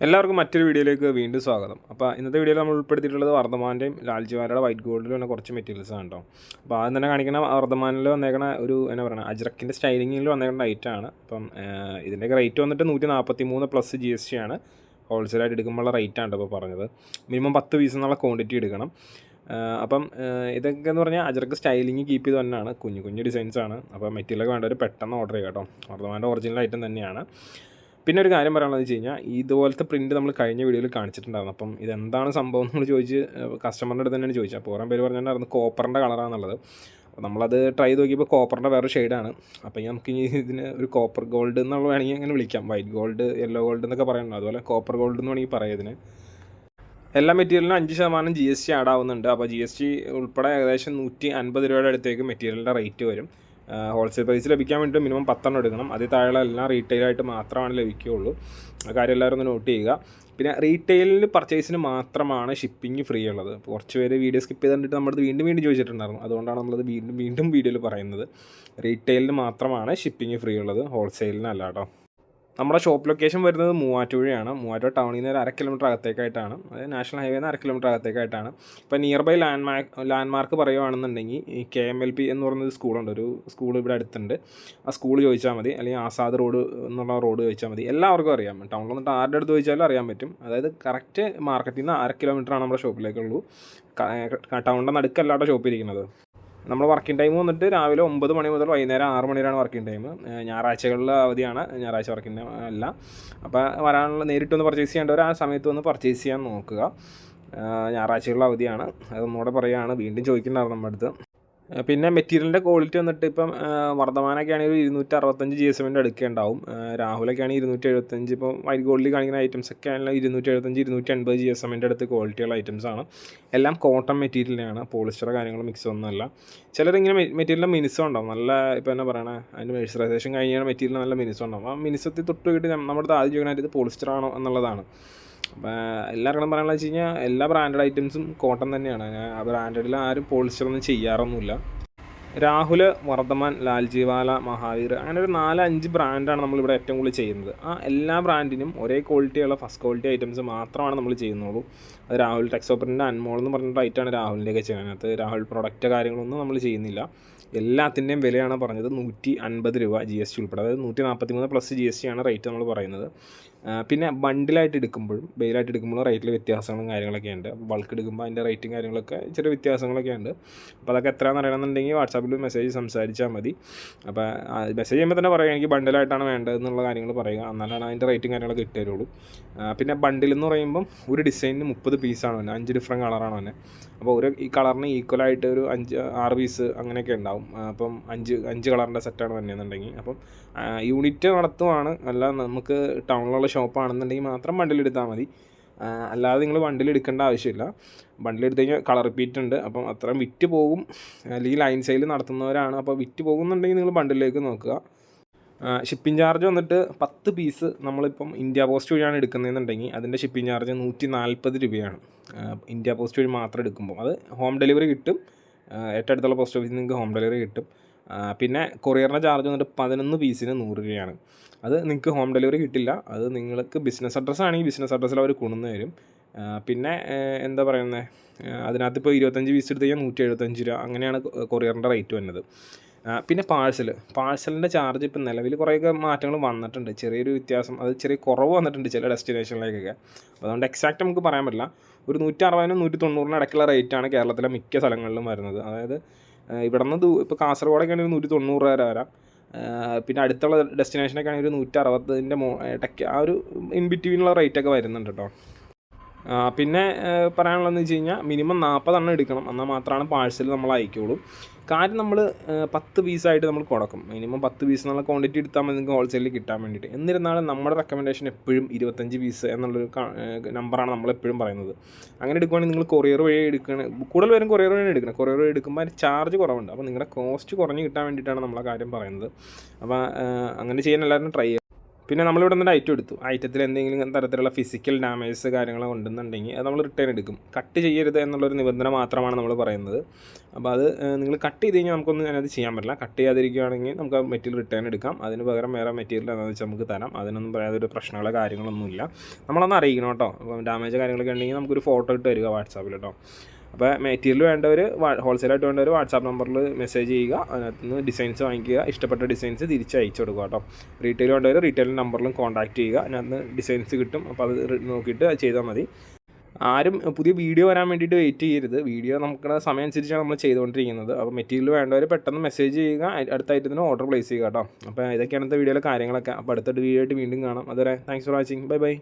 എല്ലാവർക്കും മറ്റൊരു വീഡിയോയിലേക്ക് വീണ്ടും സ്വാഗതം. അപ്പോൾ ഇന്നത്തെ വീഡിയോയിൽ നമ്മൾ ഉൾപ്പെടുത്തിയിട്ടുള്ളത് വർദ്ധമാൻ്റെയും ലാൽജിവാലയുടെ വൈറ്റ് ഗോൾഡിൽ വന്ന കുറച്ച് മെറ്റീരിയൽസ് ആണ് കേട്ടോ. അപ്പോൾ ആദ്യം തന്നെ കാണിക്കുന്ന വർദ്ധമാനിൽ വന്നേക്കണ ഒരു എന്നാ പറയുക അജ്രക്കിൻ്റെ സ്റ്റൈലിങ്ങിൽ വന്നേക്കുന്ന റേറ്റാണ്. അപ്പം ഇതിൻ്റെയൊക്കെ റേറ്റ് വന്നിട്ട് 143 പ്ലസ് GST ആണ്. ഹോൾസെയിലായിട്ട് എടുക്കുമ്പോഴുള്ള റേറ്റാണ് ഇപ്പോൾ പറഞ്ഞത്. മിനിമം 10 പീസ് എന്നുള്ള ക്വാണ്ടിറ്റി എടുക്കണം. അപ്പം ഇതൊക്കെ എന്ന് പറഞ്ഞാൽ അജ്രക്ക് സ്റ്റൈലിങ് കീപ്പ് ചെയ്ത് തന്നെയാണ്. കുഞ്ഞു കുഞ്ഞു ഡിസൈൻസാണ്. അപ്പോൾ മെറ്റീരിയലൊക്കെ വേണ്ടവർ പെട്ടെന്ന് ഓർഡർ ചെയ്യുക കേട്ടോ. വർദ്ധമാൻ്റെ ഒറിജിനൽ ഐറ്റം തന്നെയാണ്. പിന്നെ ഒരു കാര്യം പറയാനുള്ളത് വെച്ച് കഴിഞ്ഞാൽ ഇതുപോലത്തെ പ്രിൻറ്റ് നമ്മൾ കഴിഞ്ഞ വീഡിയോയിൽ കാണിച്ചിട്ടുണ്ടായിരുന്നു. അപ്പം ഇതെന്താണ് സംഭവം നമ്മൾ ചോദിച്ച് കസ്റ്റമറിൻ്റെ അടുത്ത് തന്നെയാണ് ചോദിച്ചത്. അപ്പോൾ കുറേ പേര് പറഞ്ഞിട്ടുണ്ടായിരുന്നു കോപ്പറിൻ്റെ കളറാണെന്നുള്ളത്. അപ്പോൾ നമ്മളത് ട്രൈ ചെയ്ത് നോക്കിയപ്പോൾ കോപ്പറിൻ്റെ വേറെ ഷെയ്ഡാണ്. അപ്പോൾ നമുക്ക് ഇനി ഇതിന് ഒരു കോപ്പർ ഗോൾഡ് എന്നുള്ള വേണമെങ്കിൽ അങ്ങനെ വിളിക്കാം. വൈറ്റ് ഗോൾഡ്, യെല്ലോ ഗോൾഡ് എന്നൊക്കെ പറയുന്നുണ്ട്. അതുപോലെ കോപ്പർ ഗോൾഡ് എന്ന് വേണമെങ്കിൽ പറയാം ഇതിന്. എല്ലാ മെറ്റീരിയലിനും 5% GST ആഡ് ആവുന്നുണ്ട്. അപ്പോൾ GST ഉൾപ്പെടെ ഏകദേശം 150 രൂപയുടെ അടുത്തേക്ക് മെറ്റീരിയലിൻ്റെ റേറ്റ് വരും. ഹോൾസെയിൽ പ്രൈസ് ലഭിക്കാൻ വേണ്ടി മിനിമം 10 എടുക്കണം. അതിൽ താഴെ എല്ലാം റീറ്റെയിലായിട്ട് മാത്രമാണ് ലഭിക്കുകയുള്ളൂ. ആ കാര്യം എല്ലാവരും ഒന്ന് നോട്ട് ചെയ്യുക. പിന്നെ റീറ്റെയിലിൽ പർച്ചേസിന് മാത്രമാണ് ഷിപ്പിംഗ് ഫ്രീ ഉള്ളത്. അപ്പോൾ കുറച്ച് പേര് വീഡിയോ സ്കിപ്പ് ചെയ്തിട്ട് നമ്മളത് വീണ്ടും ചോദിച്ചിട്ടുണ്ടായിരുന്നു. അതുകൊണ്ടാണ് നമ്മളത് വീണ്ടും വീഡിയോയിൽ പറയുന്നത്. റീറ്റെയിലിന് മാത്രമാണ് ഷിപ്പിംഗ് ഫ്രീ ഉള്ളത്, ഹോൾസെയിലിനല്ല കേട്ടോ. നമ്മുടെ ഷോപ്പ് ലൊക്കേഷൻ വരുന്നത് മൂവാറ്റുപുഴയാണ്. മൂവാറ്റുപുഴ ടൗണിൽ നിന്ന് ഒരു 1/2 കിലോമീറ്റർ അകത്തേക്കായിട്ടാണ്. അതായത് നാഷണൽ ഹൈവേയിൽ നിന്ന് 1/2 കിലോമീറ്റർ അകത്തേക്കായിട്ടാണ്. ഇപ്പോൾ നിയർ ബൈ ലാൻഡ്മാർക്ക് പറയുകയാണെന്നുണ്ടെങ്കിൽ ഈ KMLP എന്ന് പറയുന്നൊരു സ്കൂളുണ്ട്. ഒരു സ്കൂൾ ഇവിടെ അടുത്തുണ്ട്. ആ സ്കൂൾ ചോദിച്ചാൽ മതി, അല്ലെങ്കിൽ ആസാദ് റോഡ് എന്നുള്ള റോഡ് ചോദിച്ചാൽ മതി. എല്ലാവർക്കും അറിയാം. ടൗണിൽ വന്നിട്ട് ആരുടെ അടുത്ത് ചോദിച്ചാലും അറിയാൻ പറ്റും. അതായത് കറക്റ്റ് മാർക്കറ്റിൽ നിന്ന് 1/2 കിലോമീറ്ററാണ് നമ്മുടെ ഷോപ്പിലേക്കുള്ളൂ. ടൗണിൻ്റെ നടുക്കല്ലാട്ടോ ഷോപ്പ് ഇരിക്കുന്നത്. നമ്മൾ വർക്കിംഗ് ടൈം വന്നിട്ട് രാവിലെ 9 മണി മുതൽ വൈകുന്നേരം 6 മണി വരെയാണ് വർക്കിംഗ് ടൈം. ഞായറാഴ്ചകളിൽ അവധിയാണ്, ഞായറാഴ്ച വർക്കിംഗ് ടൈം അല്ല. അപ്പോൾ വരാനുള്ള നേരിട്ടൊന്ന് പർച്ചേസ് ചെയ്യേണ്ടവർ ആ സമയത്ത് വന്ന് പർച്ചേസ് ചെയ്യാൻ നോക്കുക. ഞായറാഴ്ചകളിൽ അവധിയാണ്. അതൊന്നുകൂടെ പറയുകയാണ്, വീണ്ടും ചോദിക്കുന്നുണ്ടായിരുന്നു നമ്മുടെ അടുത്ത്. പിന്നെ മെറ്റീരിയലിൻ്റെ ക്വാളിറ്റി വന്നിട്ട് ഇപ്പം വർദ്ധമാനൊക്കെ ആണെങ്കിൽ ഒരു 265 GSM അടുക്കുണ്ടാവും. രാഹുലൊക്കെ ആണെങ്കിൽ 275. ഇപ്പോൾ വൈറ്റ് ഗോൾഡിൽ കാണിക്കുന്ന ഐറ്റംസ് ഒക്കെ ആണെങ്കിൽ 275 280 GSM അടുത്ത് ക്വാളിറ്റിയുള്ള ഐറ്റംസാണ്. എല്ലാം കോട്ടൺ മെറ്റീരിയലാണ്, പോളിസ്റ്റർ കാര്യങ്ങൾ മിക്സ് ഒന്നുമല്ല. ചിലരിങ്ങനെ മെറ്റീരിയലിൻ്റെ മിനുസം ഉണ്ടാവും, നല്ല ഇപ്പോൾ എന്നാ പറയണേ, അതിൻ്റെ മോയ്സ്ചറൈസേഷൻ കഴിഞ്ഞാൽ മെറ്റീരിയൽ നല്ല മിനുസം ഉണ്ടാവും. ആ മിനുസത്തിൽ തൊട്ട് കിട്ടി നമ്മുടെ ആദ്യം ചോദിക്കണായിട്ട് ഇത് പോളിസ്റ്റർ ആണോ എന്നുള്ളതാണ്. അപ്പോൾ എല്ലാവർക്കും പറയാനുള്ള വെച്ച് കഴിഞ്ഞാൽ എല്ലാ ബ്രാൻഡഡ് ഐറ്റംസും കോട്ടൺ തന്നെയാണ്. ബ്രാൻഡഡിൽ ആരും പോളിസ്റ്റർ ഒന്നും ചെയ്യാറൊന്നുമില്ല. രാഹുൽ, വർദ്ധമാൻ, ലാൽജിവാല, മഹാവീർ, അങ്ങനെ ഒരു 4-5 ബ്രാൻഡാണ് നമ്മളിവിടെ ഏറ്റവും കൂടുതൽ ചെയ്യുന്നത്. ആ എല്ലാ ബ്രാൻഡിനും ഒരേ ക്വാളിറ്റിയുള്ള ഫസ്റ്റ് ക്വാളിറ്റി ഐറ്റംസ് മാത്രമാണ് നമ്മൾ ചെയ്യുന്നുള്ളൂ. അത് രാഹുൽ ടെക്സോപ്പറിൻ്റെ അൻമോൾ എന്ന് പറഞ്ഞിട്ട് ഐറ്റാണ് രാഹുലിൻ്റെയൊക്കെ ചെയ്യുന്നത്. രാഹുൽ പ്രൊഡക്റ്റ് കാര്യങ്ങളൊന്നും നമ്മൾ ചെയ്യുന്നില്ല. എല്ലാത്തിൻ്റെയും വിലയാണ് പറഞ്ഞത് 150 രൂപ GST ഉൾപ്പെടെ. അതായത് 143 പ്ലസ് GST ആണ് റേറ്റ് നമ്മൾ പറയുന്നത്. പിന്നെ ബണ്ടിലായിട്ട് എടുക്കുമ്പോഴും ബെയിലായിട്ട് എടുക്കുമ്പോഴും റേറ്റിൽ വ്യത്യാസങ്ങളും കാര്യങ്ങളൊക്കെ ഉണ്ട്. അപ്പോൾ ബൾക്ക് എടുക്കുമ്പോൾ അതിൻ്റെ റേറ്റും കാര്യങ്ങളൊക്കെ ചെറിയ വ്യത്യാസങ്ങളൊക്കെ ഉണ്ട്. അപ്പോൾ അതൊക്കെ എത്രയാണെന്ന് അറിയണമെന്നുണ്ടെങ്കിൽ വാട്സാപ്പിൽ മെസ്സേജ് സംസാരിച്ചാൽ മതി. അപ്പോൾ മെസ്സേജ് ചെയ്യുമ്പോൾ തന്നെ പറയുക എനിക്ക് ബണ്ടിലായിട്ടാണ് വേണ്ടതെന്നുള്ള കാര്യങ്ങൾ പറയുക, എന്നാലാണ് അതിൻ്റെ റേറ്റും കാര്യങ്ങളൊക്കെ ഇട്ട് തരുള്ളൂ. പിന്നെ ബണ്ടിൽ എന്ന് പറയുമ്പം ഒരു ഡിസൈനിന് 30 പീസാണ് തന്നെ, 5 ഡിഫറെൻറ്റ് കളറാണ് തന്നെ. അപ്പോൾ ഈ കളറിന് ഈക്വലായിട്ട് ഒരു 5-6 പീസ് അങ്ങനെയൊക്കെ ഉണ്ടാവും. അപ്പം 5 കളറിൻ്റെ സെറ്റാണ് തന്നെയെന്നുണ്ടെങ്കിൽ അപ്പം യൂണിറ്റ് നടത്തുവാണ്. അല്ല നമുക്ക് ടൗണിലുള്ള ഷോപ്പാണെന്നുണ്ടെങ്കിൽ മാത്രം ബണ്ടിലെടുത്താൽ മതി. അല്ലാതെ നിങ്ങൾ ബണ്ടിലെടുക്കേണ്ട ആവശ്യമില്ല. ബണ്ടിലെടുത്ത് കഴിഞ്ഞാൽ കളർ റിപ്പീറ്റ് ഉണ്ട്. അപ്പം അത്രയും വിറ്റ് പോകും. അല്ലെങ്കിൽ ലൈൻ സെയിൽ നടത്തുന്നവരാണ്, അപ്പോൾ വിറ്റ് പോകുന്നുണ്ടെങ്കിൽ നിങ്ങൾ ബണ്ടിലേക്ക് നോക്കുക. ഷിപ്പിംഗ് ചാർജ് വന്നിട്ട് 10 പീസ് നമ്മളിപ്പം ഇന്ത്യ പോസ്റ്റ് വഴിയാണ് എടുക്കുന്നതെന്നുണ്ടെങ്കിൽ അതിൻ്റെ ഷിപ്പിംഗ് ചാർജ് 140 രൂപയാണ്. ഇന്ത്യ പോസ്റ്റ് വഴി മാത്രം എടുക്കുമ്പോൾ അത് ഹോം ഡെലിവറി കിട്ടും. ഏറ്റവും അടുത്തുള്ള പോസ്റ്റ് ഓഫീസിൽ നിങ്ങൾക്ക് ഹോം ഡെലിവറി കിട്ടും. പിന്നെ കൊറിയറിൻ്റെ ചാർജ് വന്നിട്ട് 11 പീസിന് 100 രൂപയാണ്. അത് നിങ്ങൾക്ക് ഹോം ഡെലിവറി കിട്ടില്ല. അത് നിങ്ങൾക്ക് ബിസിനസ് അഡ്രസ്സ് ആണെങ്കിൽ ബിസിനസ് അഡ്രസ്സിൽ അവർ കൊണ്ടുവന്ന് തരും. പിന്നെ എന്താ പറയുന്നത്, അതിനകത്ത് ഇപ്പോൾ 25 പീസ് എടുത്ത് കഴിഞ്ഞാൽ 175 രൂപ അങ്ങനെയാണ് കൊറിയറിൻ്റെ റേറ്റ് വരുന്നത്. പിന്നെ പാഴ്സലിൻ്റെ ചാർജ് ഇപ്പം നിലവിൽ കുറേയൊക്കെ മാറ്റങ്ങൾ വന്നിട്ടുണ്ട്. ചെറിയൊരു വ്യത്യാസം, അത് ചെറിയ കുറവ് വന്നിട്ടുണ്ട് ചില ഡെസ്റ്റിനേഷനിലേക്കൊക്കെ. അതുകൊണ്ട് എക്സാക്റ്റ് നമുക്ക് പറയാൻ പറ്റില്ല. ഒരു 160-നും 190-നും ഇടയ്ക്കുള്ള റേറ്റാണ് കേരളത്തിലെ മിക്ക സ്ഥലങ്ങളിലും വരുന്നത്. അതായത് ഇവിടെ നിന്ന് ഇപ്പോൾ കാസർഗോഡൊക്കെ ആണെങ്കിൽ 190 രൂപ വരാം. പിന്നെ അടുത്തുള്ള ഡെസ്റ്റിനേഷനൊക്കെ ആണെങ്കിൽ ഒരു 160-ൻ്റെ ഇടയ്ക്ക് ആ ഒരു ഇൻ ബിറ്റ്വീനുള്ള റേറ്റൊക്കെ വരുന്നുണ്ട് കേട്ടോ. പിന്നെ പറയാനുള്ളതെന്ന് വെച്ച് കഴിഞ്ഞാൽ മിനിമം 40 എടുക്കണം, എന്നാൽ മാത്രമാണ് പാഴ്സൽ നമ്മൾ അയക്കുകയുള്ളൂ. കാര്യം നമ്മൾ 10 പീസായിട്ട് നമ്മൾ കൊടുക്കും. മിനിമം 10 പീസ് എന്നുള്ള ക്വാണ്ടിറ്റി എടുത്താൽ മതി നിങ്ങൾക്ക് ഹോൾസെയിലിൽ കിട്ടാൻ വേണ്ടിയിട്ട്. എന്നിരുന്നാലും നമ്മുടെ റെക്കമെൻഡേഷൻ എപ്പോഴും 25 പീസ് എന്നുള്ളൊരു നമ്പറാണ് നമ്മളെപ്പോഴും പറയുന്നത്. അങ്ങനെ എടുക്കുവാണെങ്കിൽ നിങ്ങൾ കൊറിയർ വഴി എടുക്കണം. കൂടുതൽ പേരും കൊറിയർ വഴി എടുക്കണം. കൊറിയർ വഴി എടുക്കുമ്പോൾ അതിന് ചാർജ് കുറവുണ്ട്. അപ്പോൾ നിങ്ങളുടെ കോസ്റ്റ് കുറഞ്ഞ് കിട്ടാൻ വേണ്ടിയിട്ടാണ് നമ്മളെ കാര്യം പറയുന്നത്. അപ്പോൾ അങ്ങനെ ചെയ്യാൻ എല്ലാവരും ട്രൈ ചെയ്യുക. പിന്നെ നമ്മളിവിടെ നിന്ന് ഐറ്റം എടുത്തു. ഐറ്റത്തിൽ എന്തെങ്കിലും തരത്തിലുള്ള ഫിസിക്കൽ ഡാമേജസ് കാര്യങ്ങളോ ഉണ്ടെന്നുണ്ടെങ്കിൽ അത് നമ്മൾ റിട്ടേൺ എടുക്കും. കട്ട് ചെയ്യരുത് എന്നുള്ളൊരു നിബന്ധന മാത്രമാണ് നമ്മൾ പറയുന്നത്. അപ്പോൾ അത് നിങ്ങൾ കട്ട് ചെയ്ത് കഴിഞ്ഞാൽ നമുക്കൊന്നും അതിനകത്ത് ചെയ്യാൻ പറ്റില്ല. കട്ട് ചെയ്യാതിരിക്കുകയാണെങ്കിൽ നമുക്ക് ആ മെറ്റീരിയൽ റിട്ടേൺ എടുക്കാം. അതിന് പകരം വേറെ മെറ്റീരിയൽ എന്താണെന്ന് വെച്ചാൽ നമുക്ക് തരാം. അതിനൊന്നും പറയാതൊരു പ്രശ്നങ്ങളോ കാര്യങ്ങളൊന്നുമില്ല. നമ്മളൊന്ന് അറിയിക്കണം കേട്ടോ. അപ്പോൾ ഡാമേജ് കാര്യങ്ങളൊക്കെ ഉണ്ടെങ്കിൽ നമുക്കൊരു ഫോട്ടോ ഇട്ട് തരിക വാട്സാപ്പിൽ കേട്ടോ. അപ്പോൾ മെറ്റീരിയൽ വേണ്ടവർ ഹോൾസെയിലായിട്ട് വേണ്ടവർ വാട്സാപ്പ് നമ്പറിൽ മെസ്സേജ് ചെയ്യുക. അതിനകത്ത് നിന്ന് ഡിസൈൻസ് വാങ്ങിക്കുക. ഇഷ്ടപ്പെട്ട ഡിസൈൻസ് തിരിച്ച് അയച്ചു കൊടുക്കുക കേട്ടോ. റീറ്റെയിൽ വേണ്ടവർ റീറ്റെയിൽ നമ്പറിലും കോൺടാക്റ്റ് ചെയ്യുക. അതിനകത്ത് ഡിസൈൻസ് കിട്ടും. അപ്പോൾ അത് നോക്കിയിട്ട് അത് ചെയ്താൽ മതി. ആരും പുതിയ വീഡിയോ വരാൻ വേണ്ടിയിട്ട് വെയിറ്റ് ചെയ്യരുത്. വീഡിയോ നമുക്ക് സമയം അനുസരിച്ചാണ് നമ്മൾ ചെയ്തുകൊണ്ടിരിക്കുന്നത്. അപ്പോൾ മെറ്റീരിയൽ വേണ്ടവർ പെട്ടെന്ന് മെസ്സേജ് ചെയ്യുക. അടുത്ത ഐറ്റത്തിന് ഓർഡർ പ്ലേസ് ചെയ്യുക കേട്ടോ. അപ്പോൾ ഇതൊക്കെയാണ് ഇന്നത്തെ വീഡിയോയിലെ കാര്യങ്ങളൊക്കെ. അപ്പോൾ അടുത്ത വീഡിയോ ആയിട്ട് വീണ്ടും കാണാം. അതുവരെ thanks for watching. Bye bye.